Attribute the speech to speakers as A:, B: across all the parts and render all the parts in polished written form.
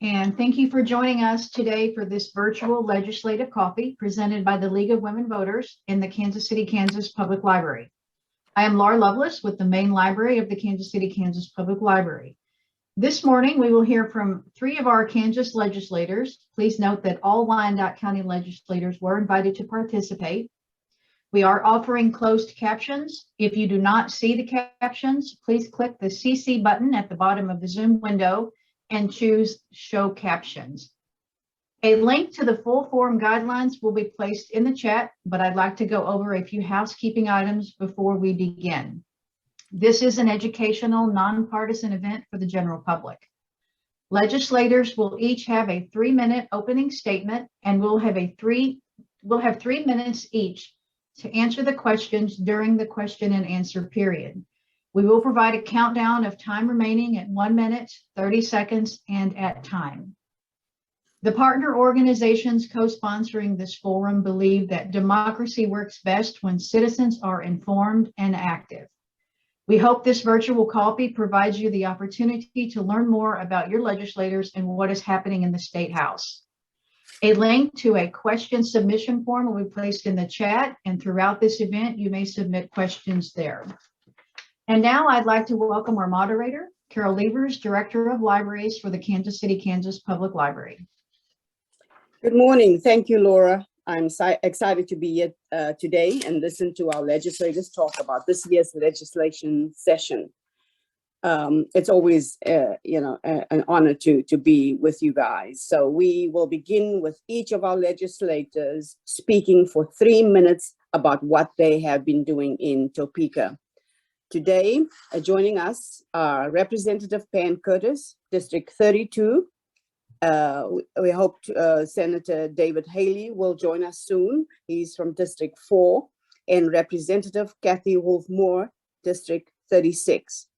A: and thank you for joining us today for this virtual legislative coffee presented by the League of Women Voters in the Kansas City, Kansas Public Library. I am Laura Loveless with the main library of the Kansas City, Kansas Public Library. This morning, we will hear from 3 of our Kansas legislators. Please note that all Wyandotte County legislators were invited to participate. We are offering closed captions. If you do not see the captions, please click the CC button at the bottom of the Zoom window and choose Show Captions. A link to the full forum guidelines will be placed in the chat, but I'd like to go over a few housekeeping items before we begin. This is an educational, nonpartisan event for the general public. Legislators will each have a 3-minute opening statement, and we'll have 3 minutes each to answer the questions during the question and answer period. We will provide a countdown of time remaining at 1 minute, 30 seconds, and at time. The partner organizations co-sponsoring this forum believe that democracy works best when citizens are informed and active. We hope this virtual coffee provides you the opportunity to learn more about your legislators and what is happening in the State House. A link to a question submission form will be placed in the chat, and throughout this event, you may submit questions there. And now I'd like to welcome our moderator, Carol Levers, Director of Libraries for the Kansas City, Kansas Public Library.
B: Good morning. Thank you, Laura. I'm excited to be here today and listen to our legislators talk about this year's legislation session. It's always, an honor to be with you guys. So we will begin with each of our legislators speaking for 3 minutes about what they have been doing in Topeka. Today, joining us are Representative Pam Curtis, District 32. We hope Senator David Haley will join us soon. He's from District 4, and Representative Kathy Wolfe-Moore, District 36.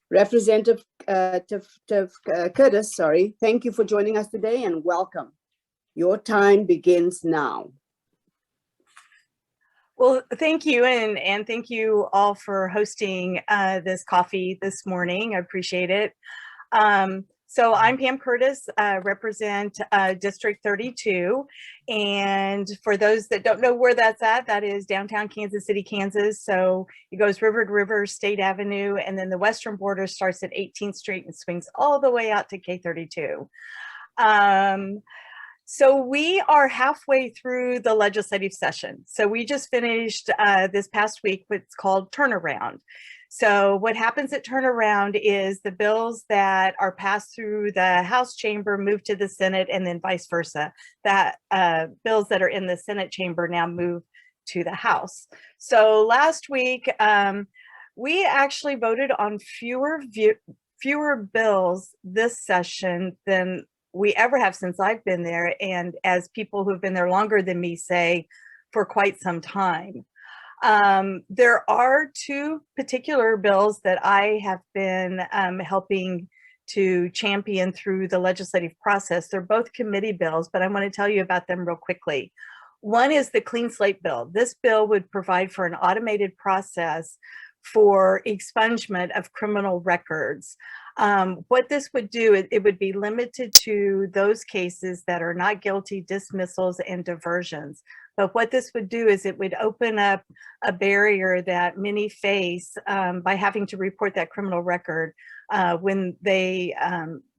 B: Representative Curtis, thank you for joining us today and welcome. Your time begins now.
C: Well, thank you, and thank you all for hosting this coffee this morning. I appreciate it. So I'm Pam Curtis, represent District 32, and for those that don't know where that's at, that is downtown Kansas City, Kansas. So it goes river to river, State Avenue, and then the western border starts at 18th Street and swings all the way out to K32. So we are halfway through the legislative session. So we just finished this past week what's called Turnaround. So what happens at Turnaround is the bills that are passed through the House chamber move to the Senate, and then vice versa. That bills that are in the Senate chamber now move to the House. So last week, we actually voted on fewer bills this session than we ever have since I've been there, and as people who've been there longer than me say, for quite some time. There are 2 particular bills that I have been helping to champion through the legislative process. They're both committee bills, but I want to tell you about them real quickly. One is the Clean Slate Bill. This bill would provide for an automated process for expungement of criminal records. What this would do, it would be limited to those cases that are not guilty, dismissals, and diversions. But what this would do is it would open up a barrier that many face by having to report that criminal record when they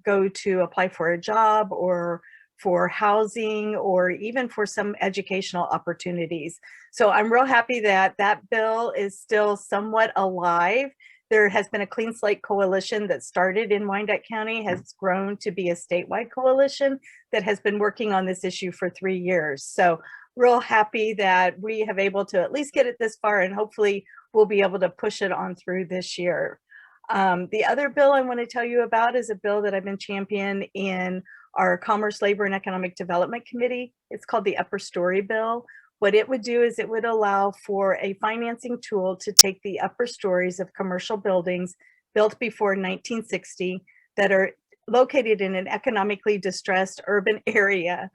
C: go to apply for a job or for housing or even for some educational opportunities. So I'm real happy that that bill is still somewhat alive. There has been a Clean Slate Coalition that started in Wyandotte County, has grown to be a statewide coalition that has been working on this issue for 3 years. So real happy that we have able to at least get it this far, and hopefully we'll be able to push it on through this year. The other bill I want to tell you about is a bill that I've been championing in our Commerce, Labor, and Economic Development Committee. It's called the Upper Story Bill. What it would do is it would allow for a financing tool to take the upper stories of commercial buildings built before 1960 that are located in an economically distressed urban area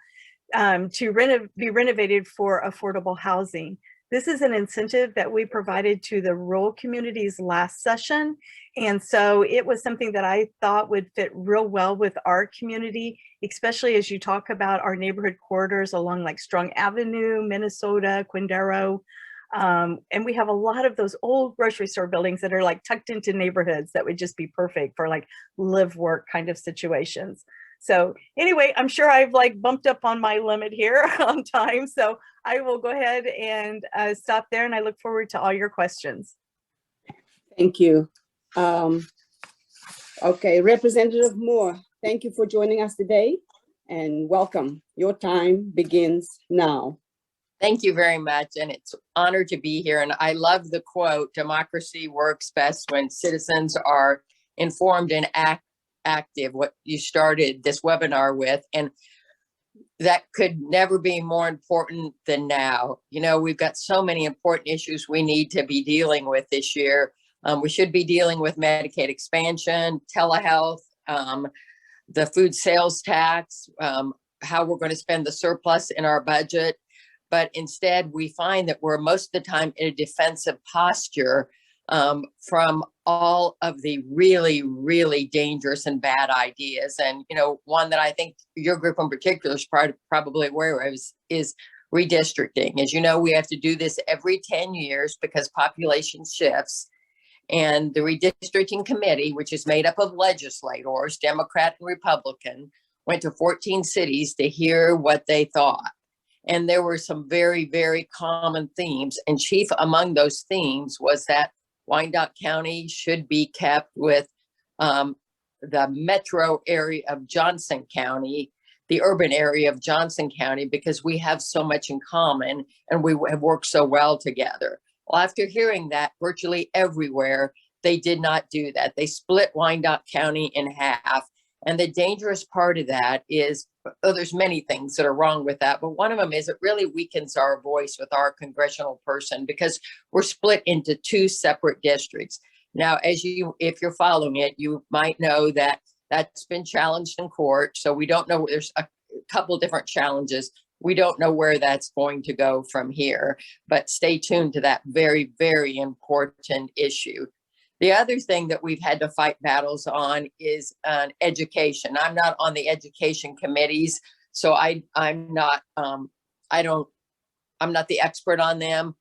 C: to be renovated for affordable housing. This is an incentive that we provided to the rural communities last session. And so it was something that I thought would fit real well with our community, especially as you talk about our neighborhood corridors along like Strong Avenue, Minnesota, Quindaro. And we have a lot of those old grocery store buildings that are like tucked into neighborhoods that would just be perfect for like live work kind of situations. So anyway, I'm sure I've like bumped up on my limit here on time. So I will go ahead and stop there, and I look forward to all your questions.
B: Thank you. Okay, Representative Moore, thank you for joining us today and welcome. Your time begins now.
D: Thank you very much. And it's an honor to be here. And I love the quote, democracy works best when citizens are informed and active, what you started this webinar with. And that could never be more important than now. You know, we've got so many important issues we need to be dealing with this year. We should be dealing with Medicaid expansion, telehealth, the food sales tax, how we're going to spend the surplus in our budget. But instead, we find that we're most of the time in a defensive posture from all of the really, really dangerous and bad ideas. And, you know, one that I think your group in particular is probably aware of is redistricting. As you know, we have to do this every 10 years because population shifts. And the redistricting committee, which is made up of legislators, Democrat and Republican, went to 14 cities to hear what they thought. And there were some very, very common themes. And chief among those themes was that Wyandotte County should be kept with the metro area of Johnson County, the urban area of Johnson County, because we have so much in common and we have worked so well together. Well, after hearing that, virtually everywhere, they did not do that. They split Wyandotte County in half. And the dangerous part of that is, there's many things that are wrong with that, but one of them is it really weakens our voice with our congressional person because we're split into two separate districts. Now, if you're following it, you might know that that's been challenged in court. So we don't know, there's a couple different challenges. We don't know where that's going to go from here, but stay tuned to that very, very important issue. The other thing that we've had to fight battles on is education. I'm not on the education committees, so I'm not the expert on them.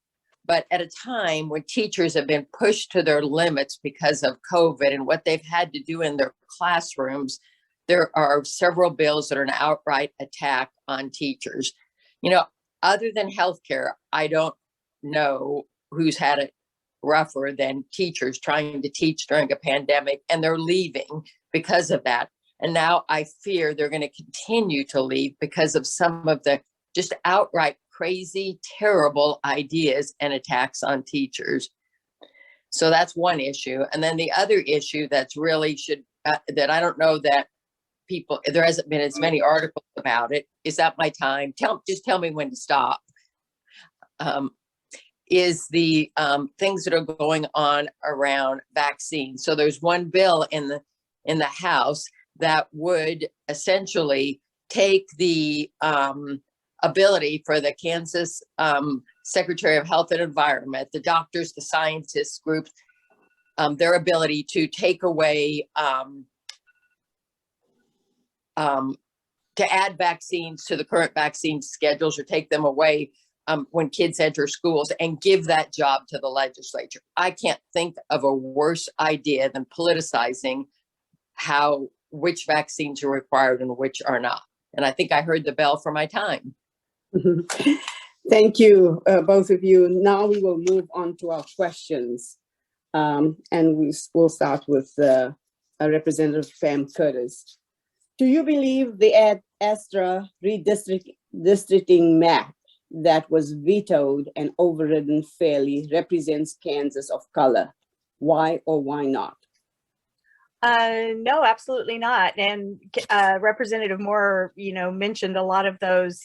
D: But at a time when teachers have been pushed to their limits because of COVID and what they've had to do in their classrooms, there are several bills that are an outright attack on teachers. You know, other than healthcare, I don't know who's had it rougher than teachers trying to teach during a pandemic, and they're leaving because of that. And now I fear they're going to continue to leave because of some of the just outright crazy, terrible ideas and attacks on teachers. So that's one issue. And then the other issue that's really that I don't know that there hasn't been as many articles about it. Is that my time? Just tell me when to stop. Is the things that are going on around vaccines. So there's one bill in the House that would essentially take the ability for the Kansas Secretary of Health and Environment, the doctors, the scientists groups, their ability to take away, to add vaccines to the current vaccine schedules or take them away when kids enter schools and give that job to the legislature. I can't think of a worse idea than politicizing which vaccines are required and which are not. And I think I heard the bell for my time.
B: Thank you, both of you. Now we will move on to our questions. And we'll start with Representative Pam Curtis. Do you believe the Astra redistricting map that was vetoed and overridden fairly represents Kansas of color? Why or why not?
C: No, absolutely not. And Representative Moore, mentioned a lot of those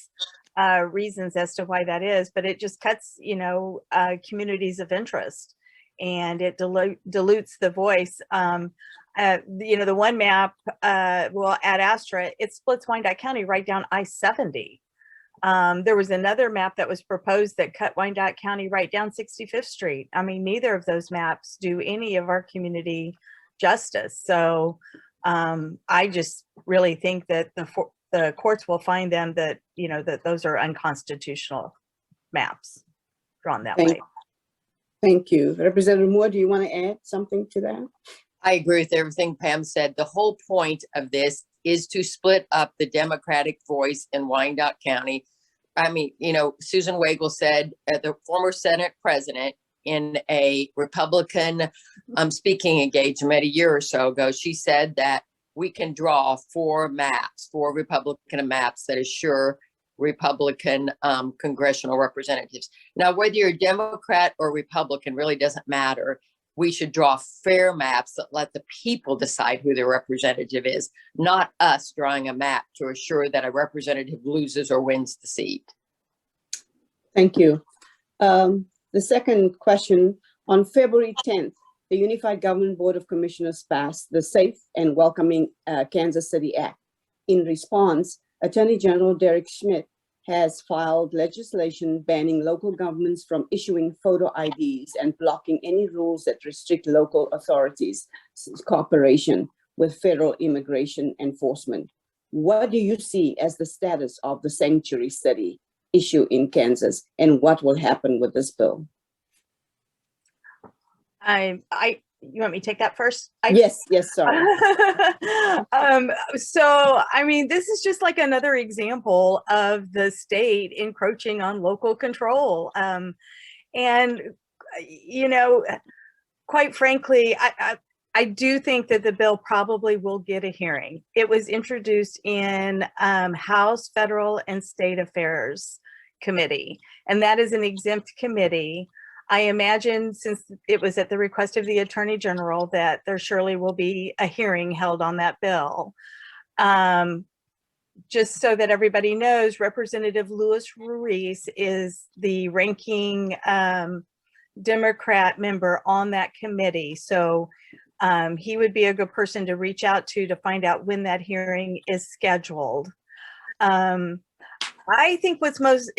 C: reasons as to why that is, but it just cuts, communities of interest, and it dilutes the voice. The one map, at Astra, it splits Wyandotte County right down I-70. There was another map that was proposed that cut Wyandotte County right down 65th Street. I mean, neither of those maps do any of our community justice. So I just really think that the courts will find them that, that those are unconstitutional maps drawn that way.
B: Thank you. Representative Moore, do you want to add something to that?
D: I agree with everything Pam said. The whole point of this is to split up the Democratic voice in Wyandotte County. I mean, Susan Wagle said, the former Senate president, in a Republican speaking engagement a year or so ago, she said that we can draw four Republican maps that assure Republican congressional representatives. Now, whether you're a Democrat or Republican really doesn't matter. We should draw fair maps that let the people decide who their representative is, not us drawing a map to assure that a representative loses or wins the seat.
B: Thank you. The second question, on February 10th, the Unified Government Board of Commissioners passed the Safe and Welcoming Kansas City Act. In response, Attorney General Derek Schmidt has filed legislation banning local governments from issuing photo IDs and blocking any rules that restrict local authorities' cooperation with federal immigration enforcement. What do you see as the status of the sanctuary city issue in Kansas, and what will happen with this bill?
C: You want me to take that first?
B: Yes, sorry.
C: So, I mean, this is just like another example of the state encroaching on local control. And, quite frankly, I do think that the bill probably will get a hearing. It was introduced in House, Federal, and State Affairs Committee, and that is an exempt committee. I imagine, since it was at the request of the Attorney General, that there surely will be a hearing held on that bill. Just so that everybody knows, Representative Luis Ruiz is the ranking Democrat member on that committee. So he would be a good person to reach out to find out when that hearing is scheduled. I think what's most,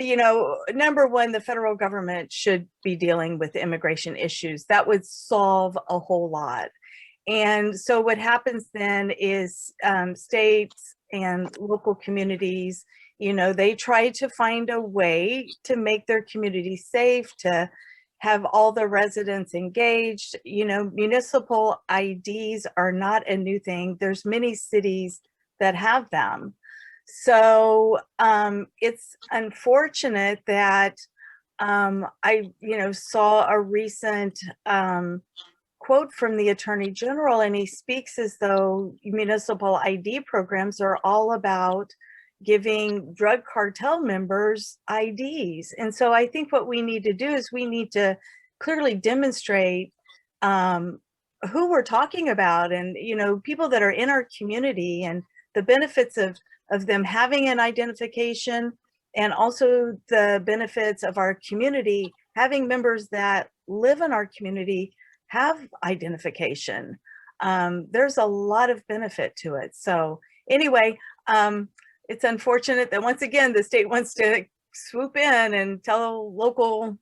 C: number one, the federal government should be dealing with immigration issues. That would solve a whole lot. And so what happens then is states and local communities, they try to find a way to make their community safe, to have all the residents engaged. Municipal IDs are not a new thing. There's many cities that have them. So it's unfortunate that I, saw a recent quote from the Attorney General, and he speaks as though municipal ID programs are all about giving drug cartel members IDs. And so I think what we need to do is we need to clearly demonstrate who we're talking about, and, people that are in our community, and the benefits of them having an identification, and also the benefits of our community having members that live in our community have identification. There's a lot of benefit to it. So anyway, it's unfortunate that once again, the state wants to swoop in and tell local,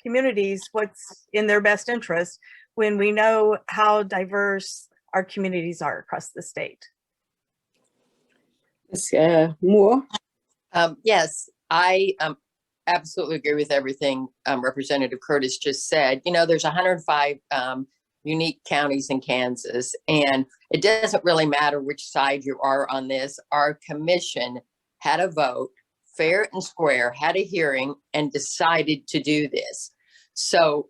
C: communities what's in their best interest, when we know how diverse our communities are across the state.
B: Moore?
D: Yes, I absolutely agree with everything Representative Curtis just said. There's 105 unique counties in Kansas, and it doesn't really matter which side you are on this. Our commission had a vote, fair and square, had a hearing, and decided to do this. So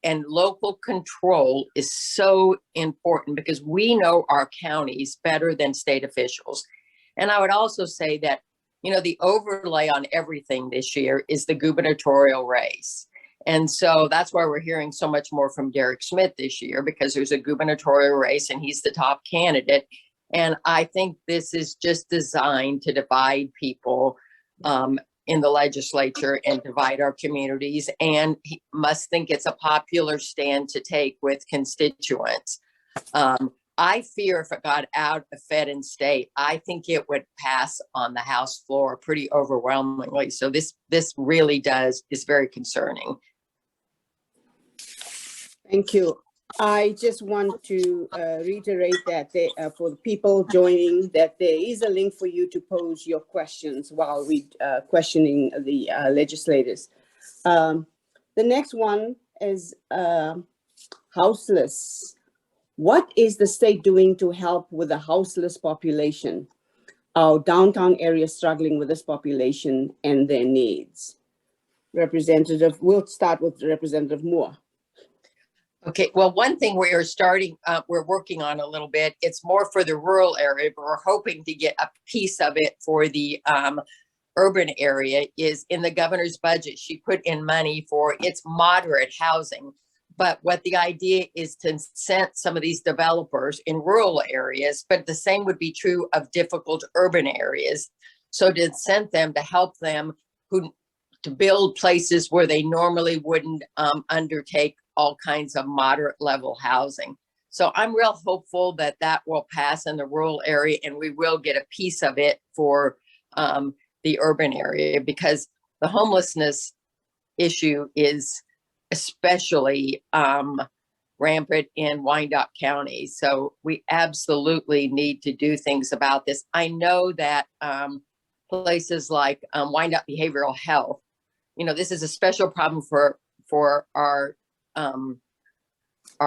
D: and local control is so important, because we know our counties better than state officials. And I would also say that, the overlay on everything this year is the gubernatorial race. And so that's why we're hearing so much more from Derek Schmidt this year, because there's a gubernatorial race and he's the top candidate. And I think this is just designed to divide people in the legislature and divide our communities, and he must think it's a popular stand to take with constituents. I fear if it got out of Fed and state, I think it would pass on the House floor pretty overwhelmingly. So this really is very concerning.
B: Thank you. I just want to reiterate that for the people joining, that there is a link for you to pose your questions while we questioning the legislators. The next one is houseless. What is the state doing to help with the houseless population? Our downtown area struggling with this population and their needs. We'll start with Representative Moore.
D: Okay, well, one thing we're working on a little bit, it's more for the rural area, but we're hoping to get a piece of it for the urban area. Is in the governor's budget, she put in money for its moderate housing. But what the idea is to incent some of these developers in rural areas, but the same would be true of difficult urban areas. So to incent them, to help them to build places where they normally wouldn't undertake all kinds of moderate level housing. So I'm real hopeful that that will pass in the rural area and we will get a piece of it for the urban area, because the homelessness issue is especially rampant in Wyandotte County. So we absolutely need to do things about this. I know that places like Wyandotte Behavioral Health, this is a special problem for our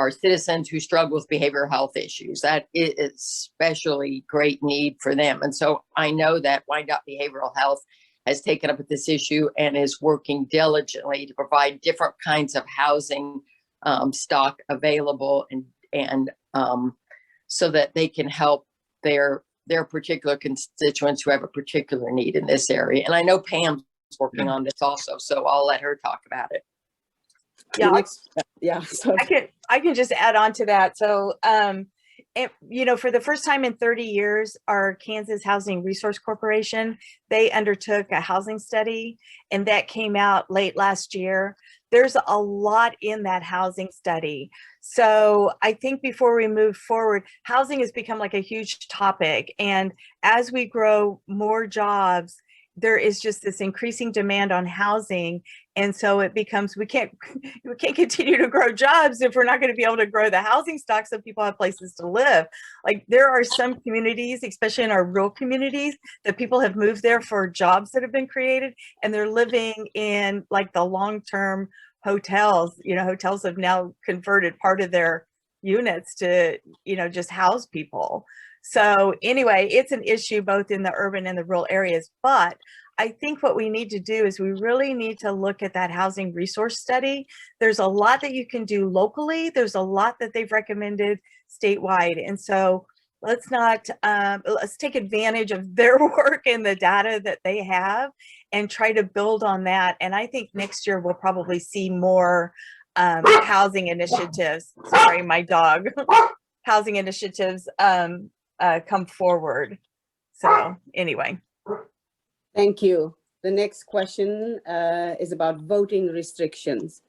D: citizens who struggle with behavioral health issues. That is especially great need for them. And so I know that Wyandotte Behavioral Health has taken up with this issue and is working diligently to provide different kinds of housing stock available and so that they can help their particular constituents who have a particular need in this area. And I know Pam's working on this also, so I'll let her talk about it.
C: Yeah, I can just add on to that. So, for the first time in 30 years, our Kansas Housing Resource Corporation, they undertook a housing study, and that came out late last year. There's a lot in that housing study. So I think before we move forward, housing has become like a huge topic. And as we grow more jobs, there is just this increasing demand on housing. And so it becomes, we can't continue to grow jobs if we're not going to be able to grow the housing stock so people have places to live. Like there are some communities, especially in our rural communities, that people have moved there for jobs that have been created, and they're living in like the long-term hotels. Hotels have now converted part of their units to, just house people. So anyway, it's an issue both in the urban and the rural areas, but I think what we need to do is we really need to look at that housing resource study. There's a lot that you can do locally. There's a lot that they've recommended statewide. And so let's take advantage of their work and the data that they have and try to build on that. And I think next year we'll probably see more housing initiatives. Sorry, my dog. Housing initiatives come forward. So anyway.
B: Thank you. The next question is about voting restrictions.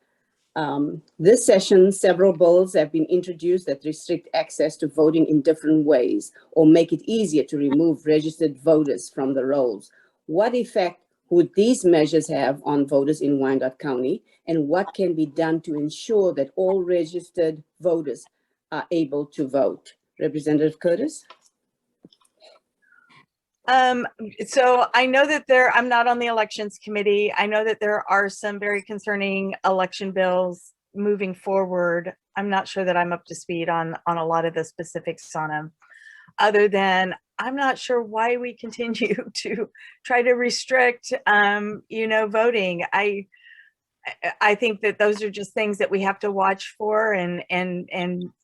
B: This session, several bills have been introduced that restrict access to voting in different ways or make it easier to remove registered voters from the rolls. What effect would these measures have on voters in Wyandotte County, and what can be done to ensure that all registered voters are able to vote? Representative Curtis?
C: So I know that I'm not on the elections committee. I know that there are some very concerning election bills moving forward. I'm not sure that I'm up to speed on a lot of the specifics on them, other than I'm not sure why we continue to try to restrict, voting. I think that those are just things that we have to watch for and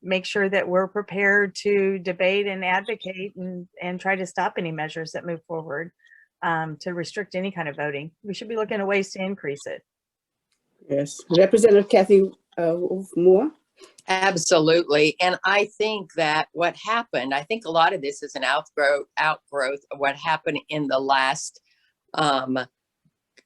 C: make sure that we're prepared to debate and advocate and try to stop any measures that move forward to restrict any kind of voting. We should be looking at ways to increase it.
B: Yes. Representative Kathy Wolfe Moore?
D: Absolutely. And I think that what happened, I think a lot of this is an outgrowth of what happened in the last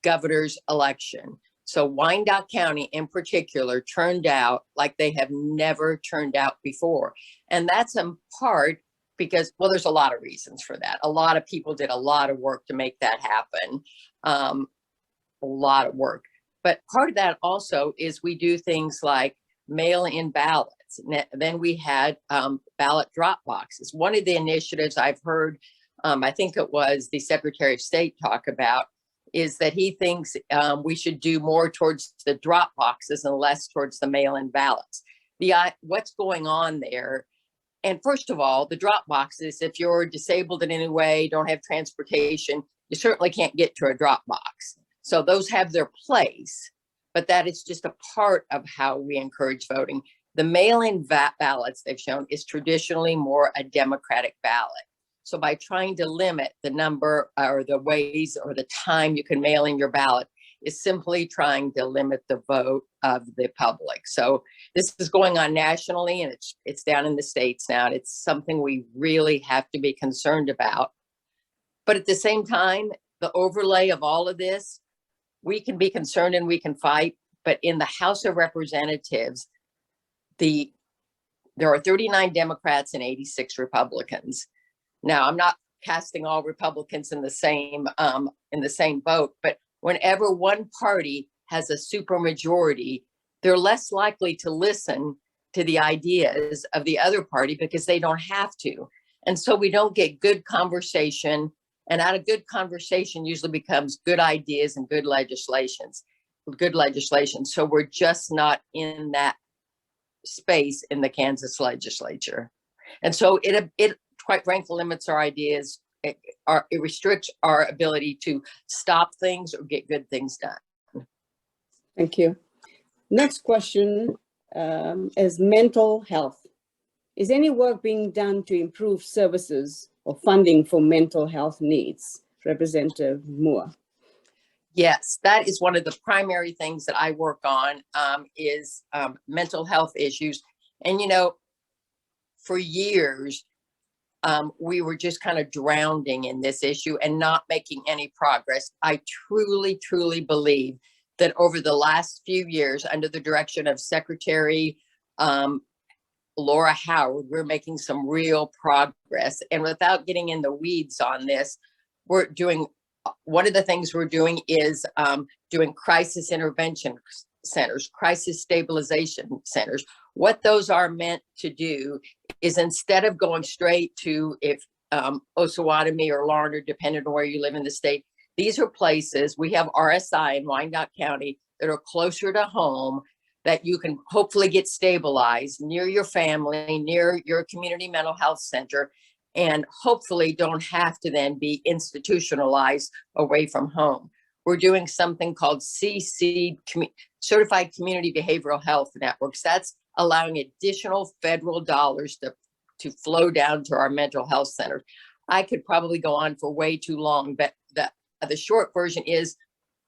D: governor's election. So Wyandotte County in particular turned out like they have never turned out before. And that's in part because, well, there's a lot of reasons for that. A lot of people did a lot of work to make that happen. A lot of work. But part of that also is we do things like mail-in ballots. Then we had ballot drop boxes. One of the initiatives I've heard, I think it was the Secretary of State talk about, is that he thinks we should do more towards the drop boxes and less towards the mail-in ballots. What's going on there? And first of all, the drop boxes, if you're disabled in any way, don't have transportation, you certainly can't get to a drop box. So those have their place, but that is just a part of how we encourage voting. The mail-in ballots they've shown is traditionally more a Democratic ballot. So by trying to limit the number or the ways or the time you can mail in your ballot is simply trying to limit the vote of the public. So this is going on nationally, and it's down in the states now. And it's something we really have to be concerned about. But at the same time, the overlay of all of this, we can be concerned and we can fight. But in the House of Representatives, there are 39 Democrats and 86 Republicans. Now, I'm not casting all Republicans in the same boat, but whenever one party has a supermajority, they're less likely to listen to the ideas of the other party because they don't have to. And so we don't get good conversation, and out of good conversation usually becomes good ideas and good legislation. So we're just not in that space in the Kansas legislature. And so it quite frankly limits our ideas. It restricts our ability to stop things or get good things done.
B: Thank you. Next question is mental health. Is any work being done to improve services or funding for mental health needs? Representative Moore.
D: Yes, that is one of the primary things that I work on is mental health issues. And, you know, for years, we were just kind of drowning in this issue and not making any progress. I truly, truly believe that over the last few years, under the direction of Secretary Laura Howard, we're making some real progress. And without getting in the weeds on this, one of the things we're doing is doing crisis intervention centers, crisis stabilization centers. What those are meant to do is, instead of going straight to Osawatomie or Larned, depending on where you live in the state, these are places, we have RSI in Wyandotte County that are closer to home, that you can hopefully get stabilized near your family, near your community mental health center, and hopefully don't have to then be institutionalized away from home. We're doing something called CC, Certified Community Behavioral Health Networks. That's allowing additional federal dollars to flow down to our mental health centers. I could probably go on for way too long, but the short version is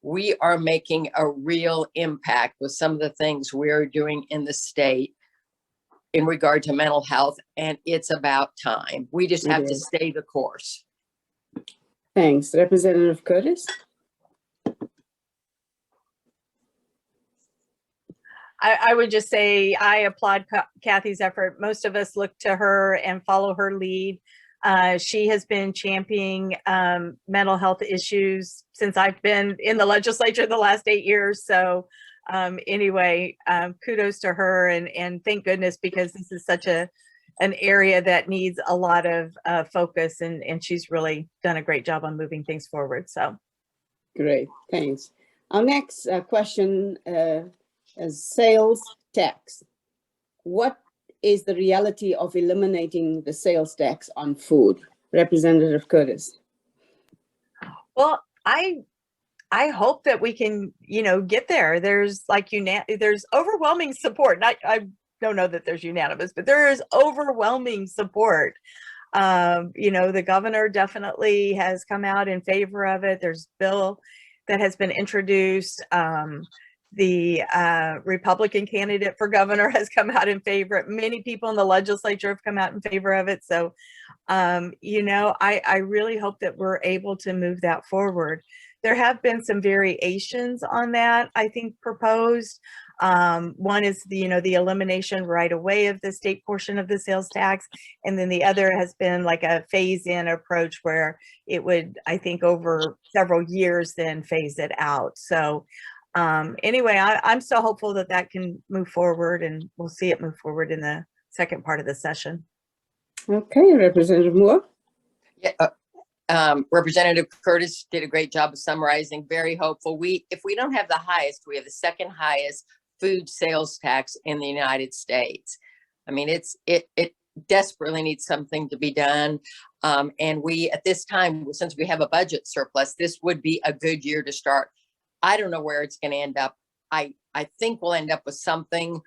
D: we are making a real impact with some of the things we're doing in the state in regard to mental health, and it's about time. We just have to stay the course.
B: Thanks. Representative Curtis?
C: I would just say I applaud Kathy's effort. Most of us look to her and follow her lead. She has been championing mental health issues since I've been in the legislature the last 8 years. So anyway, kudos to her, and thank goodness, because this is such an area that needs a lot of focus, and she's really done a great job on moving things forward. So
B: great, thanks. Our next question is sales tax. What is the reality of eliminating the sales tax on food? Representative Curtis.
C: Well, I hope that we can, get there. There's there's overwhelming support. I don't know that there's unanimous, but there is overwhelming support. The governor definitely has come out in favor of it. There's a bill that has been introduced. The Republican candidate for governor has come out in favor. Many people in the legislature have come out in favor of it. So, I really hope that we're able to move that forward. there have been some variations on that, I think, proposed. One is the elimination right away of the state portion of the sales tax. And then the other has been like a phase-in approach where it would, I think, over several years then phase it out. So anyway, I'm still hopeful that that can move forward, and we'll see it move forward in the second part of the session.
B: Okay, Representative Moore.
D: Yeah, Representative Curtis did a great job of summarizing. Very hopeful. If we don't have the highest, we have the second highest food sales tax in the United States. I mean, it desperately needs something to be done. And we, at this time, since we have a budget surplus, this would be a good year to start. I don't know where it's going to end up. I think we'll end up with something.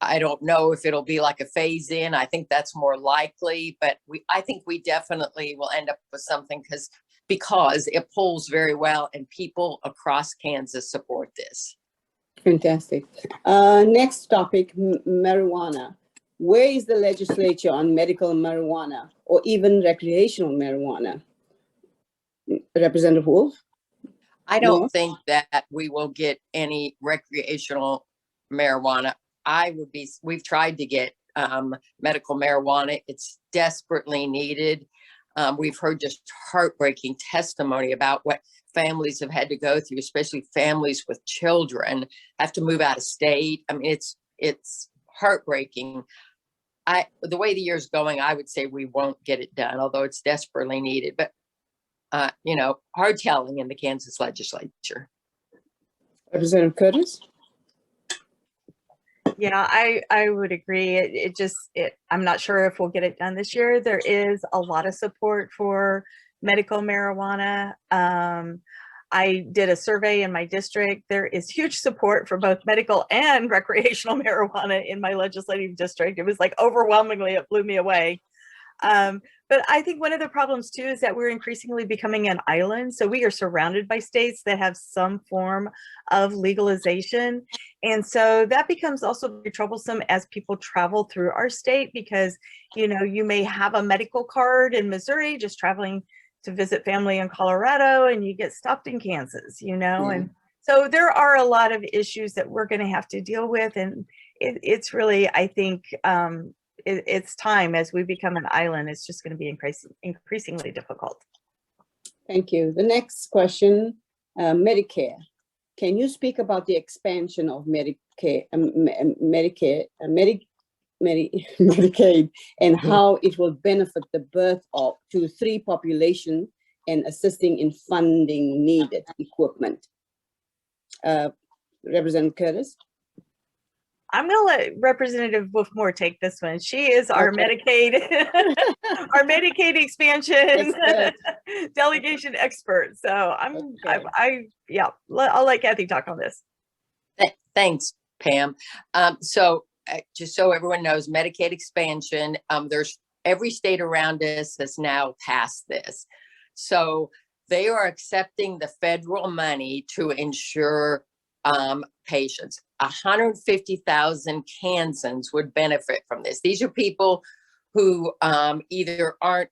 D: I don't know if it'll be like a phase in. I think that's more likely, but I think we definitely will end up with something because it pulls very well and people across Kansas support this.
B: Fantastic. Next topic, marijuana. Where is the legislature on medical marijuana or even recreational marijuana? Representative Wolfe?
D: I don't
B: No?
D: think that we will get any recreational marijuana. We've tried to get medical marijuana. It's desperately needed. We've heard just heartbreaking testimony about what families have had to go through, especially families with children have to move out of state. I mean, it's heartbreaking. The way the year's going, I would say we won't get it done, although it's desperately needed. But hard telling in the Kansas Legislature.
B: Representative Curtis?
C: Yeah, I would agree. I'm not sure if we'll get it done this year. There is a lot of support for medical marijuana. I did a survey in my district. There is huge support for both medical and recreational marijuana in my legislative district. It was like overwhelmingly, it blew me away. But I think one of the problems too is that we're increasingly becoming an island. So we are surrounded by states that have some form of legalization. And so that becomes also very troublesome as people travel through our state, because, you may have a medical card in Missouri, just traveling to visit family in Colorado, and you get stopped in Kansas, and so there are a lot of issues that we're going to have to deal with. And it's really, I think, it's time as we become an island, it's just going to be increasingly difficult.
B: Thank you. The next question, Medicare. Can you speak about the expansion of Medicaid and how it will benefit the birth of to 3 population and assisting in funding needed equipment? Representative Curtis?
C: I'm going to let Representative Wolfe Moore take this one. She is our Medicaid, our Medicaid expansion delegation expert. So I'll let Kathy talk on this.
D: Thanks, Pam. So just so everyone knows, Medicaid expansion, every state around us has now passed this. So they are accepting the federal money to insure patients. 150,000 Kansans would benefit from this. These are people who either aren't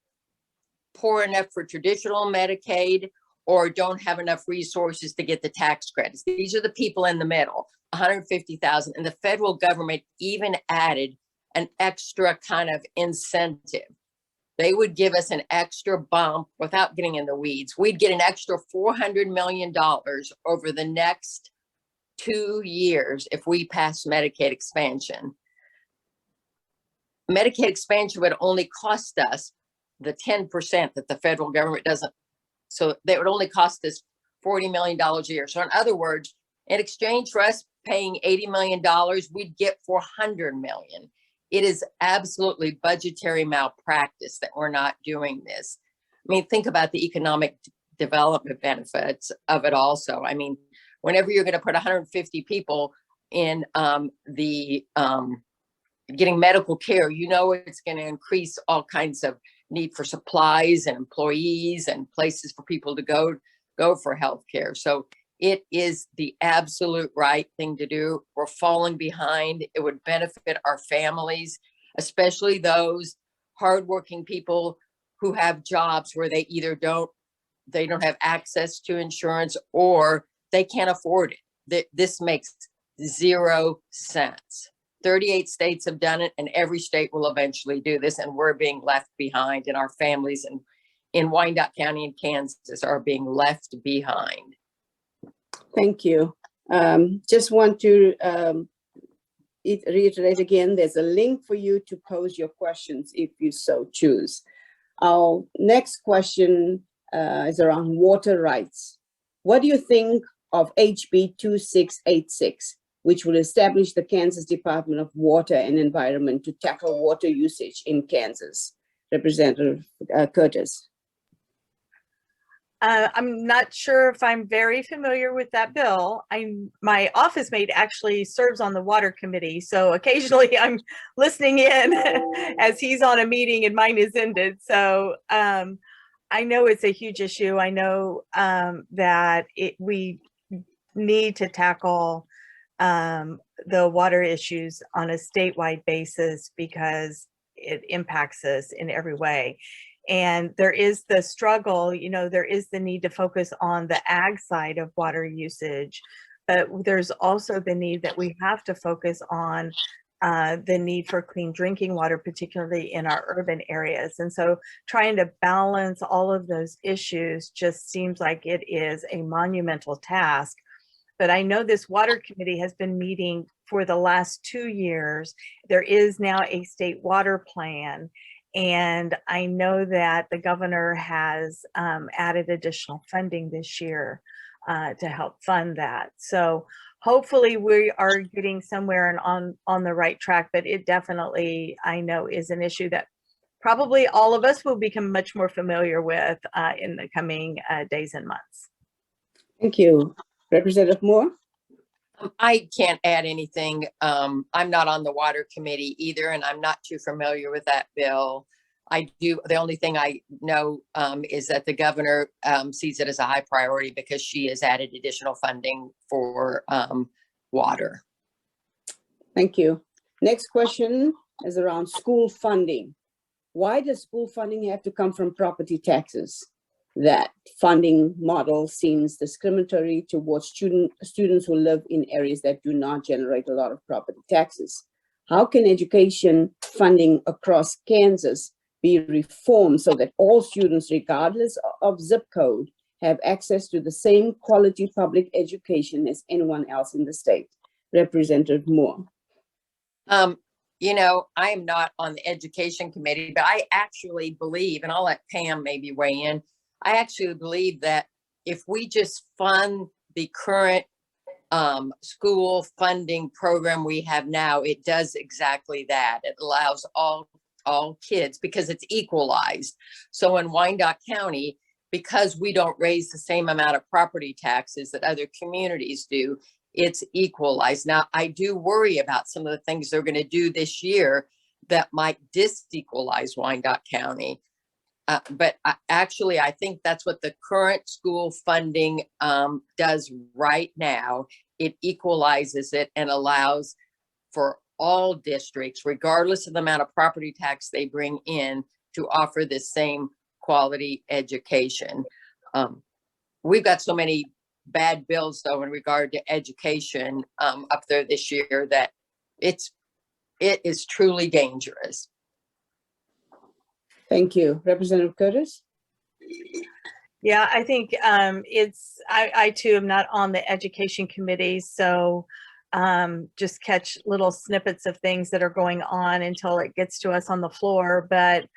D: poor enough for traditional Medicaid or don't have enough resources to get the tax credits. These are the people in the middle, 150,000. And the federal government even added an extra kind of incentive. They would give us an extra bump without getting in the weeds. We'd get an extra $400 million over the next 2 years if we pass Medicaid expansion. Medicaid expansion would only cost us the 10% that the federal government doesn't. So that would only cost us $40 million a year. So in other words, in exchange for us paying $80 million, we'd get $400 million. It is absolutely budgetary malpractice that we're not doing this. I mean, think about the economic development benefits of it also. I mean, whenever you're going to put 150 people in getting medical care, it's going to increase all kinds of need for supplies and employees and places for people to go for healthcare. So it is the absolute right thing to do. We're falling behind. It would benefit our families, especially those hardworking people who have jobs where they either don't they don't have access to insurance, or they can't afford it. This makes 0 sense. 38 states have done it, and every state will eventually do this, and we're being left behind, and our families in Wyandotte County and Kansas are being left behind.
B: Thank you. Just want to reiterate again, there's a link for you to pose your questions if you so choose. Our next question is around water rights. What do you think of HB 2686, which will establish the Kansas Department of Water and Environment to tackle water usage in Kansas? Representative Curtis.
C: I'm not sure if I'm very familiar with that bill. My office mate actually serves on the water committee, so occasionally I'm listening in as he's on a meeting and mine is ended. So I know it's a huge issue. I know that we need to tackle the water issues on a statewide basis because it impacts us in every way. And there is the struggle, there is the need to focus on the ag side of water usage, but there's also the need that we have to focus on the need for clean drinking water, particularly in our urban areas. And so trying to balance all of those issues just seems like it is a monumental task. But I know this water committee has been meeting for the last 2 years. There is now a state water plan. And I know that the governor has added additional funding this year to help fund that. So hopefully we are getting somewhere and on the right track, but it definitely, I know, is an issue that probably all of us will become much more familiar with in the coming days and months.
B: Thank you. Representative Moore?
D: I can't add anything. I'm not on the water committee either, and I'm not too familiar with that bill. The only thing I know is that the governor sees it as a high priority because she has added additional funding for water.
B: Thank you. Next question is around school funding. Why does school funding have to come from property taxes? That funding model seems discriminatory towards students who live in areas that do not generate a lot of property taxes. How can education funding across Kansas be reformed so that all students, regardless of zip code, have access to the same quality public education as anyone else in the state? Representative Moore.
D: I am not on the education committee, but I actually believe, and I'll let Pam maybe weigh in, I actually believe that if we just fund the current school funding program we have now, it does exactly that. It allows all kids, because it's equalized. So in Wyandotte County, because we don't raise the same amount of property taxes that other communities do, it's equalized. Now, I do worry about some of the things they're going to do this year that might disequalize Wyandotte County. But I think that's what the current school funding does right now. It equalizes it and allows for all districts, regardless of the amount of property tax they bring in, to offer the same quality education. We've got so many bad bills, though, in regard to education up there this year that it is truly dangerous.
B: Thank you. Representative Curtis?
C: Yeah, I think I too am not on the education committee, so just catch little snippets of things that are going on until it gets to us on the floor. But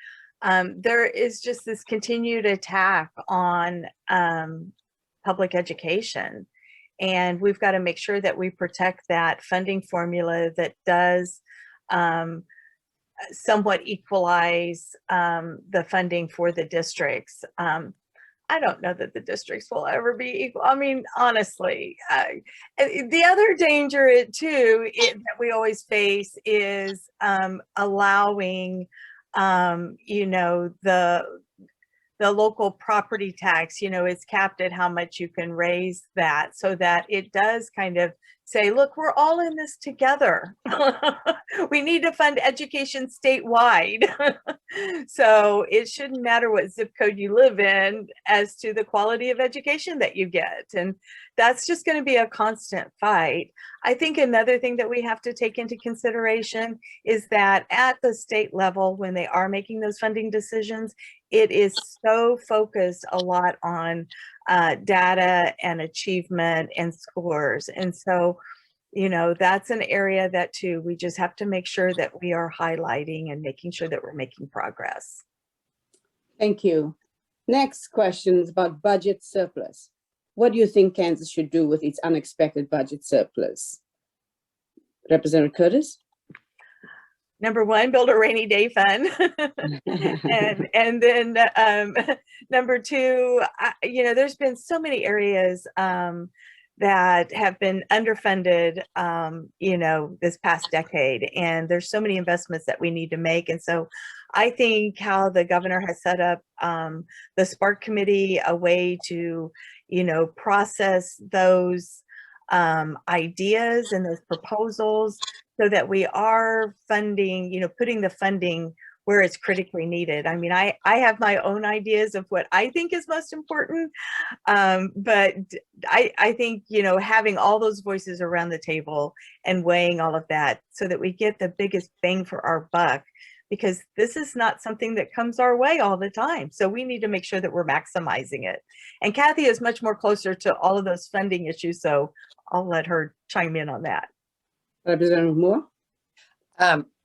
C: there is just this continued attack on public education. And we've got to make sure that we protect that funding formula that does somewhat equalize the funding for the districts. I don't know that the districts will ever be equal. I mean, honestly, the other danger too that we always face is allowing, the local property tax, it's capped at how much you can raise that, so that it does kind of say, look, we're all in this together. We need to fund education statewide. So it shouldn't matter what zip code you live in as to the quality of education that you get. And that's just going to be a constant fight. I think another thing that we have to take into consideration is that at the state level, when they are making those funding decisions, it is so focused a lot on data and achievement and scores. And so, you know, that's an area that too, we just have to make sure that we are highlighting and making sure that we're making progress.
B: Thank you. Next question is about budget surplus. What do you think Kansas should do with its unexpected budget surplus? Representative Curtis?
C: Number one, build a rainy day fund. and then number two, you know, there's been so many areas that have been underfunded, you know, this past decade. And there's so many investments that we need to make. And so I think how the governor has set up the Spark Committee, a way to, you know, process those ideas and those proposals so that we are funding, you know, putting the funding where it's critically needed. I mean, I have my own ideas of what I think is most important, but I think, you know, having all those voices around the table and weighing all of that so that we get the biggest bang for our buck, because this is not something that comes our way all the time. So we need to make sure that we're maximizing it. And Kathy is much more closer to all of those funding issues, so I'll let her chime in on that.
B: Representative Moore?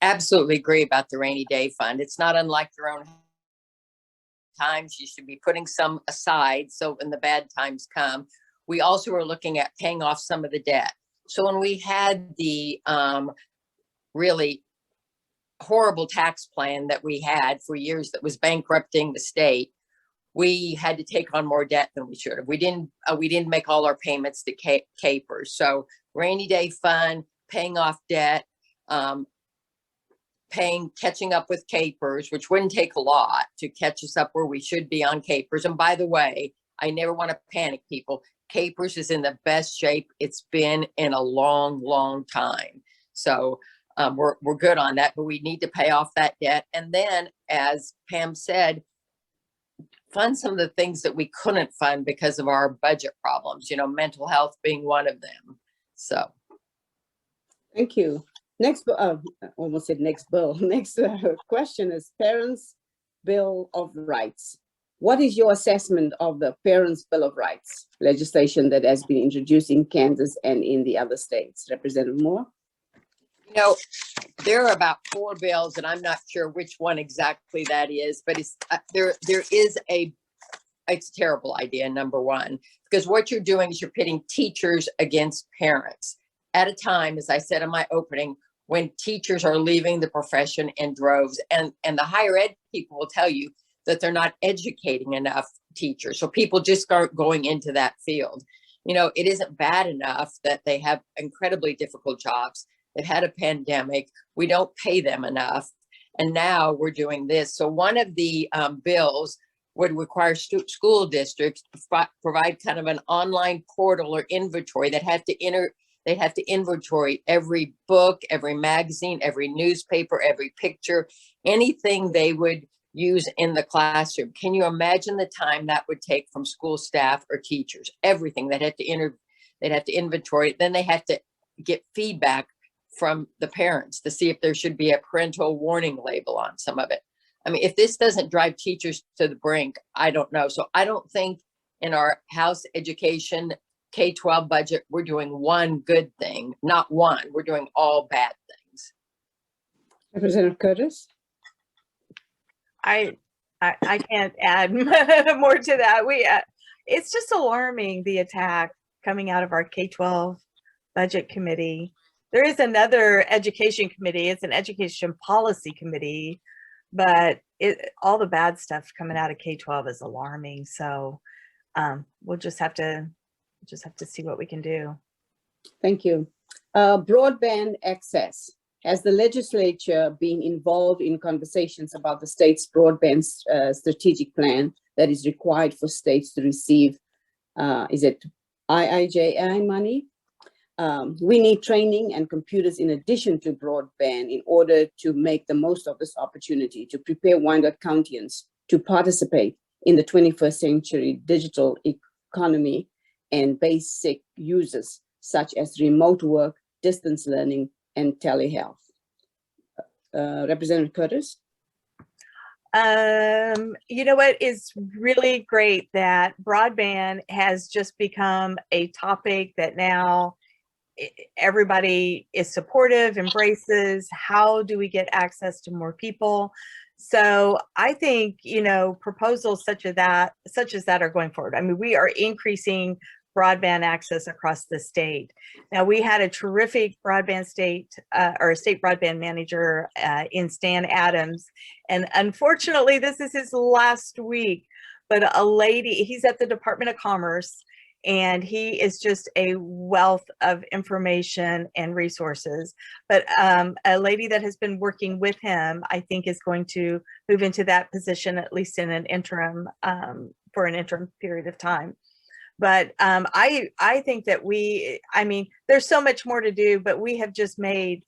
D: Absolutely agree about the rainy day fund. It's not unlike your own times. You should be putting some aside so when the bad times come. We also are looking at paying off some of the debt. So when we had the really horrible tax plan that we had for years that was bankrupting the state, we had to take on more debt than we should have. We didn't make all our payments to capers. So rainy day fund, paying off debt, catching up with capers, which wouldn't take a lot to catch us up where we should be on capers. And by the way, I never want to panic people. Capers is in the best shape it's been in a long, long time. So we're good on that, but we need to pay off that debt. And then, as Pam said, fund some of the things that we couldn't fund because of our budget problems, you know, mental health being one of them. So.
B: Thank you. Next, almost said next bill. Next question is Parents' Bill of Rights. What is your assessment of the Parents' Bill of Rights legislation that has been introduced in Kansas and in the other states? Representative Moore?
D: You know, there are about 4 bills, and I'm not sure which one exactly that is, but it's it's a terrible idea, number one, because what you're doing is you're pitting teachers against parents at a time, as I said in my opening, when teachers are leaving the profession in droves, and the higher ed people will tell you that they're not educating enough teachers. So people just start going into that field. You know, it isn't bad enough that they have incredibly difficult jobs. They've had a pandemic. We don't pay them enough. And now we're doing this. So one of the bills would require school districts to provide kind of an online portal or inventory that they have to inventory every book, every magazine, every newspaper, every picture, anything they would use in the classroom. Can you imagine the time that would take from school staff or teachers? Everything they'd have to inventory. Then they have to get feedback from the parents to see if there should be a parental warning label on some of it. I mean, if this doesn't drive teachers to the brink, I don't know. So I don't think in our House education K-12 budget, we're doing one good thing, not one. We're doing all bad things.
B: Representative Curtis?
C: I can't add more to that. It's just alarming, the attack coming out of our K-12 budget committee. There is another education committee. It's an education policy committee, but all the bad stuff coming out of K-12 is alarming. So we'll just have to see what we can do.
B: Thank you. Broadband access. Has the legislature been involved in conversations about the state's broadband strategic plan that is required for states to receive, is it IIJA money? We need training and computers in addition to broadband in order to make the most of this opportunity to prepare Wyandotte Countyans to participate in the 21st century digital economy and basic uses such as remote work, distance learning, and telehealth. Representative Curtis?
C: You know what is really great that broadband has just become a topic that now everybody is supportive, embraces. How do we get access to more people? So I think, you know, proposals such as that are going forward. I mean, we are increasing broadband access across the state. Now, we had a terrific broadband state broadband manager in Stan Adams. And unfortunately, this is his last week, but a lady, he's at the Department of Commerce, and he is just a wealth of information and resources. But a lady that has been working with him, I think, is going to move into that position, at least in an interim, for an interim period of time. But I think that I mean, there's so much more to do, but we have just made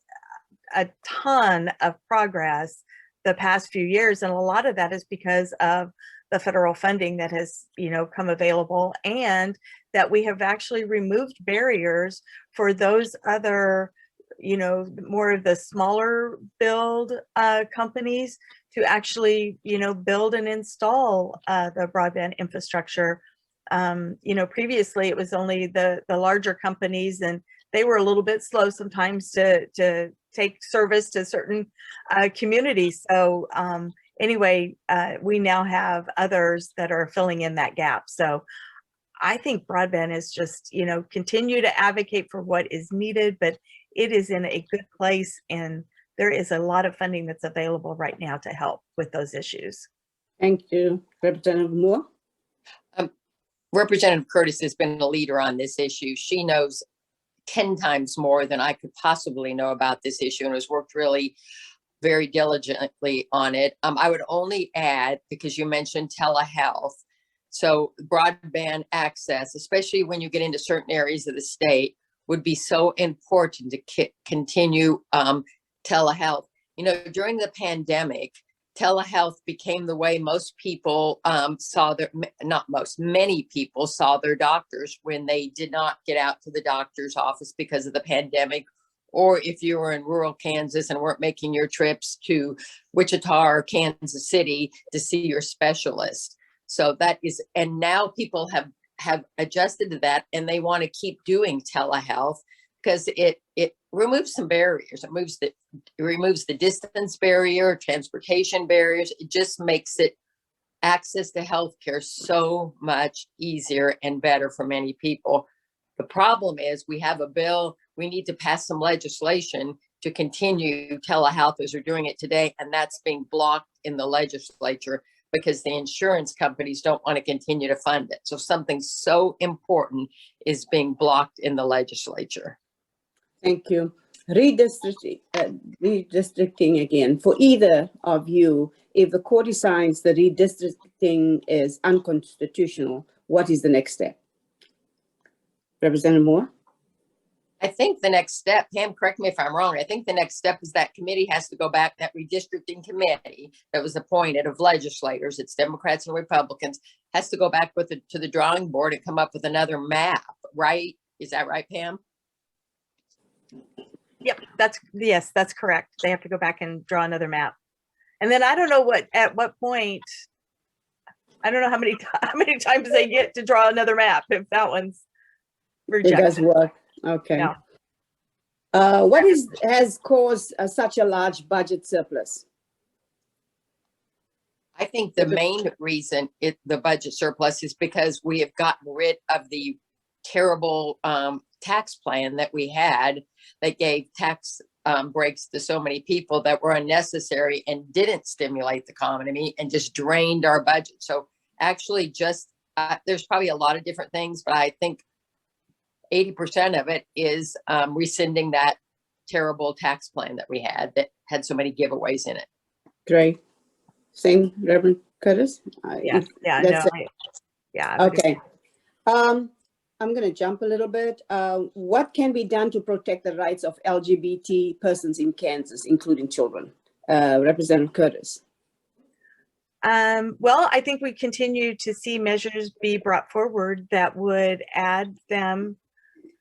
C: a ton of progress the past few years. And a lot of that is because of the federal funding that has, you know, come available, and that we have actually removed barriers for those other, you know, more of the smaller build companies to actually, you know, build and install the broadband infrastructure. You know, previously it was only the larger companies, and they were a little bit slow sometimes to take service to certain communities. So anyway, we now have others that are filling in that gap. So I think broadband is just, you know, continue to advocate for what is needed, but it is in a good place, and there is a lot of funding that's available right now to help with those issues.
B: Thank you. Representative Moore?
D: Representative Curtis has been a leader on this issue. She knows 10 times more than I could possibly know about this issue, and has worked really very diligently on it. I would only add, because you mentioned telehealth, so broadband access, especially when you get into certain areas of the state, would be so important to continue telehealth. You know, during the pandemic, telehealth became the way most people many people saw their doctors when they did not get out to the doctor's office because of the pandemic, or if you were in rural Kansas and weren't making your trips to Wichita or Kansas City to see your specialist. So that is, and now people have adjusted to that, and they want to keep doing telehealth because it removes some barriers. It removes the distance barrier, transportation barriers. It just makes it access to healthcare so much easier and better for many people. The problem is we have a bill. We need to pass some legislation to continue telehealth as we're doing it today, and that's being blocked in the legislature because the insurance companies don't want to continue to fund it. So something so important is being blocked in the legislature.
B: Thank you. Redistricting again, for either of you, if the court decides the redistricting is unconstitutional, what is the next step? Representative Moore?
D: I think the next step, Pam, correct me if I'm wrong, I think the next step is that committee has to go back, that redistricting committee that was appointed of legislators, it's Democrats and Republicans, has to go back to the drawing board and come up with another map, right? Is that right, Pam?
C: Yep, yes, that's correct. They have to go back and draw another map. And then I don't know at what point, I don't know how many times they get to draw another map if that one's rejected.
B: It does work. Okay.
C: No.
B: What has caused such a large budget surplus?
D: I think the main reason the budget surplus is because we have gotten rid of the terrible tax plan that we had that gave tax breaks to so many people that were unnecessary and didn't stimulate the economy and just drained our budget. So actually just there's probably a lot of different things, but I think 80% of it is rescinding that terrible tax plan that we had that had so many giveaways in it.
B: Great. Same, Reverend Curtis?
C: Yeah.
B: Okay. I'm going to jump a little bit. What can be done to protect the rights of LGBT persons in Kansas, including children? Representative Curtis.
C: Well, I think we continue to see measures be brought forward that would add them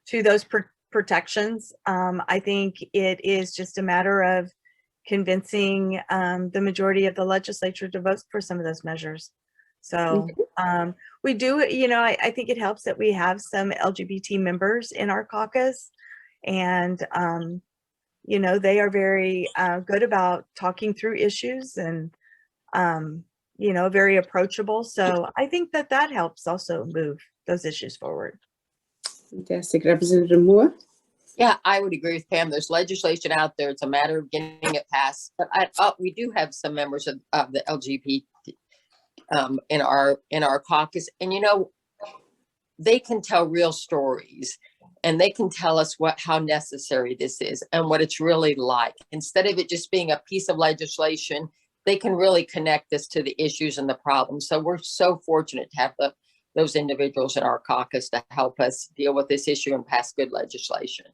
C: to those protections. I think it is just a matter of convincing the majority of the legislature to vote for some of those measures. So we do, I think it helps that we have some LGBT members in our caucus, and they are very good about talking through issues and very approachable. So I think that helps also move those issues forward.
B: Fantastic. Representative Moore?
D: Yeah, I would agree with Pam. There's legislation out there. It's a matter of getting it passed. But we do have some members of the LGBT in our caucus, and they can tell real stories, and they can tell us how necessary this is and what it's really like. Instead of it just being a piece of legislation, they can really connect us to the issues and the problems. So we're so fortunate to have those individuals in our caucus to help us deal with this issue and pass good legislation.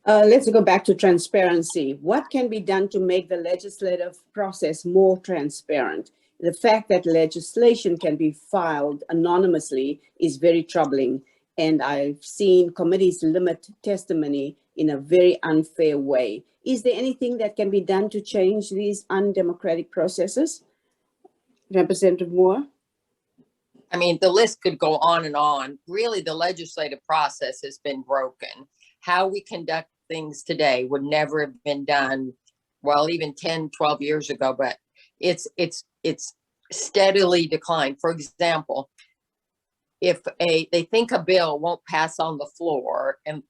B: Let's go back to transparency. What can be done to make the legislative process more transparent? The fact that legislation can be filed anonymously is very troubling, and I've seen committees limit testimony in a very unfair way. Is there anything that can be done to change these undemocratic processes? Representative Moore?
D: I mean, the list could go on and on. Really, the legislative process has been broken. How we conduct things today would never have been done, well, even 10, 12 years ago, but it's steadily declined. For example, if they think a bill won't pass on the floor and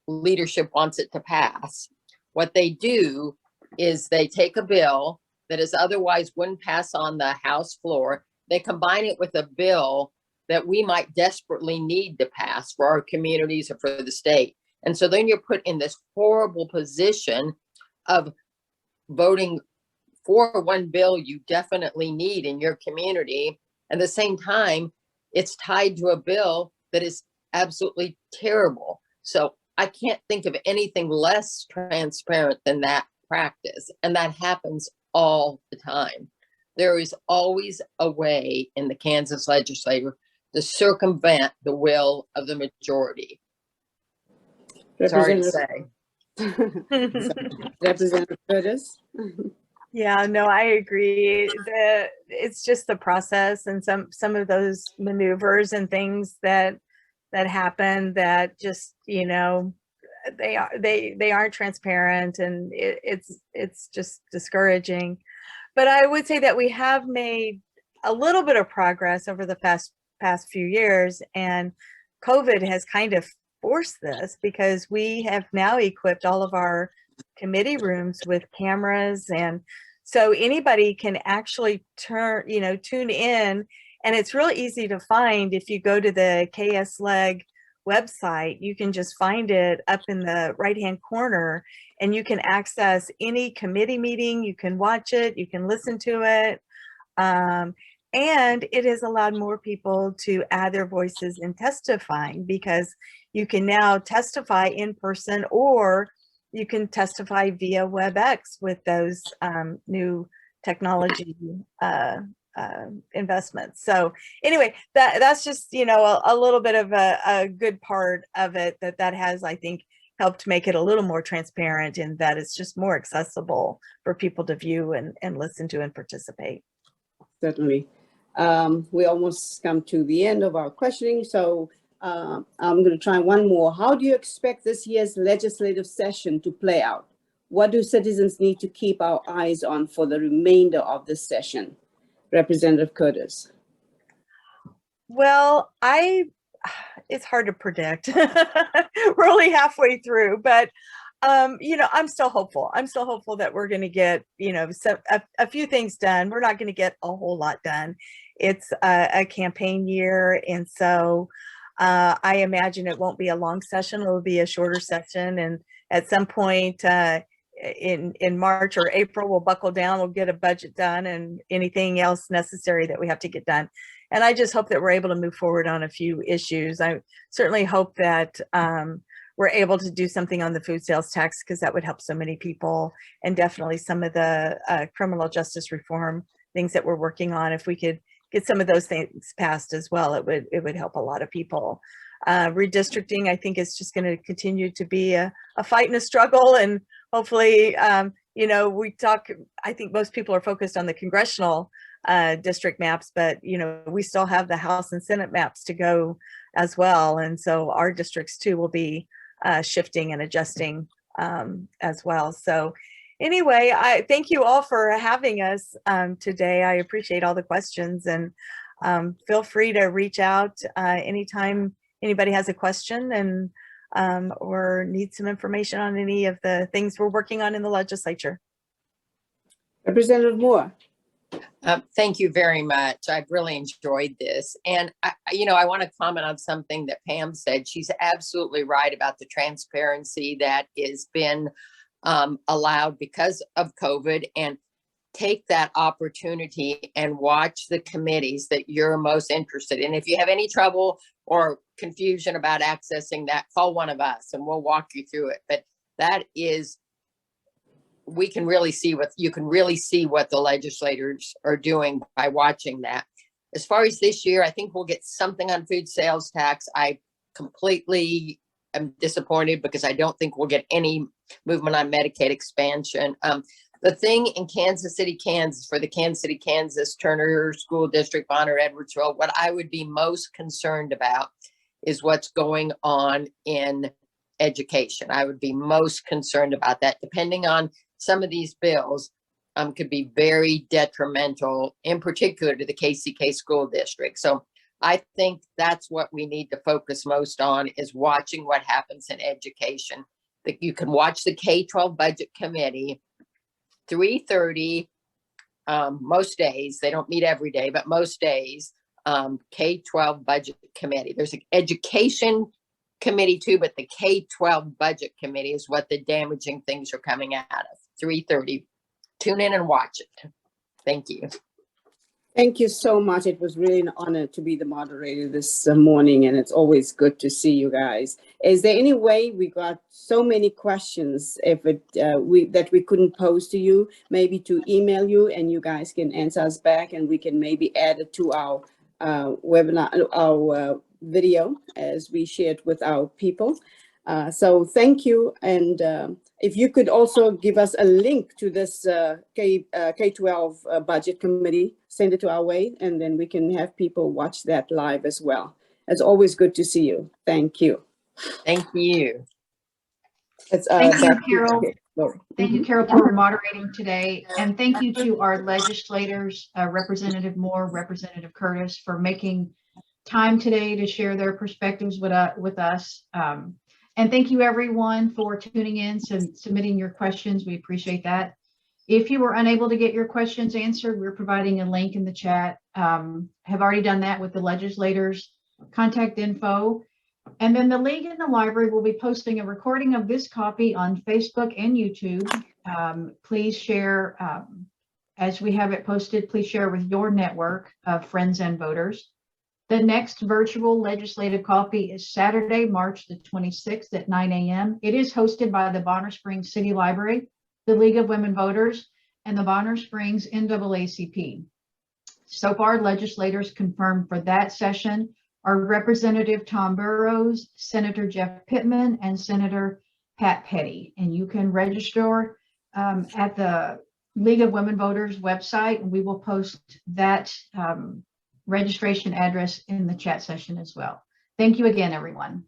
D: leadership wants it to pass, what they do is they take a bill that is otherwise wouldn't pass on the House floor. They combine it with a bill that we might desperately need to pass for our communities or for the state. And so then you're put in this horrible position of voting for one bill you definitely need in your community. At the same time, it's tied to a bill that is absolutely terrible. So I can't think of anything less transparent than that practice. And that happens all the time. There is always a way in the Kansas legislature to circumvent the will of the majority. Sorry to say.
B: Representative Curtis?
C: Yeah, no, I agree. It's just the process and some of those maneuvers and things that happen that just, they aren't transparent, and it's just discouraging. But I would say that we have made a little bit of progress over the past few years, and COVID has kind of forced this, because we have now equipped all of our committee rooms with cameras, and so anybody can actually tune in, and it's really easy to find. If you go to the KSLeg website, you can just find it up in the right hand corner, and you can access any committee meeting. You can watch it, you can listen to it, and it has allowed more people to add their voices in testifying, because you can now testify in person, or you can testify via WebEx with those new technology investments. So anyway, that's just, a little bit of a good part of it that has, I think, helped make it a little more transparent, in that it's just more accessible for people to view and listen to and participate.
B: Certainly. We almost come to the end of our questioning, so I'm going to try one more. How do you expect this year's legislative session to play out? What do citizens need to keep our eyes on for the remainder of this session? Representative Curtis.
C: Well, it's hard to predict. We're only halfway through, but I'm still hopeful. I'm still hopeful that we're going to get, a few things done. We're not going to get a whole lot done. It's a campaign year, and so I imagine it won't be a long session. It will be a shorter session, and at some point in March or April, we'll buckle down, we'll get a budget done and anything else necessary that we have to get done. And I just hope that we're able to move forward on a few issues. I certainly hope that we're able to do something on the food sales tax, because that would help so many people, and definitely some of the criminal justice reform things that we're working on. If we could get some of those things passed as well, it would help a lot of people. Redistricting, I think, is just going to continue to be a fight and a struggle, and hopefully, you know, I think most people are focused on the congressional district maps, but you know, we still have the House and Senate maps to go as well, and so our districts too will be shifting and adjusting as well. So anyway, I thank you all for having us today. I appreciate all the questions, and feel free to reach out anytime anybody has a question and or needs some information on any of the things we're working on in the legislature.
B: Representative Moore.
D: Thank you very much. I've really enjoyed this. And, I want to comment on something that Pam said. She's absolutely right about the transparency that has been allowed because of COVID, and take that opportunity and watch the committees that you're most interested in. If you have any trouble or confusion about accessing that, call one of us and we'll walk you through it. But that is, you can really see what the legislators are doing by watching that. As far as this year, I think we'll get something on food sales tax. I completely am disappointed because I don't think we'll get any movement on Medicaid expansion. The thing in Kansas City, Kansas, for the Kansas City, Kansas, Turner School District, Bonner, Edwardsville, what I would be most concerned about is what's going on in education. I would be most concerned about that. Depending on some of these bills, could be very detrimental, in particular to the KCK school district. So I think that's what we need to focus most on, is watching what happens in education. That you can watch the K-12 budget committee, 3:30 most days. They don't meet every day, but most days. K-12 budget committee. There's an education committee too, but the K-12 budget committee is what the damaging things are coming out of. 3:30. Tune in and watch it. Thank you.
B: Thank you so much. It was really an honor to be the moderator this morning, and it's always good to see you guys. Is there any way, we got so many questions, that we couldn't pose to you, maybe to email you and you guys can answer us back, and we can maybe add it to our webinar, our video, as we shared with our people. So thank you. And if you could also give us a link to this K-12 budget committee, send it to our way, and then we can have people watch that live as well. It's always good to see you. Thank you.
D: Thank you.
A: Thank you, Carol. Thank you, Carol, for moderating today. And thank you to our legislators, Representative Moore, Representative Curtis, for making time today to share their perspectives with us. And thank you, everyone, for tuning in and submitting your questions. We appreciate that. If you were unable to get your questions answered, we're providing a link in the chat. Have already done that with the legislators' contact info. And then the League and the library will be posting a recording of this copy on Facebook and YouTube. Please share, as we have it posted, please share with your network of friends and voters. The next virtual legislative coffee is Saturday, March the 26th at 9 a.m. It is hosted by the Bonner Springs City Library, the League of Women Voters, and the Bonner Springs NAACP. So far, legislators confirmed for that session are Representative Tom Burrows, Senator Jeff Pittman, and Senator Pat Petty. And you can register at the League of Women Voters website, and we will post that registration address in the chat session as well. Thank you again, everyone.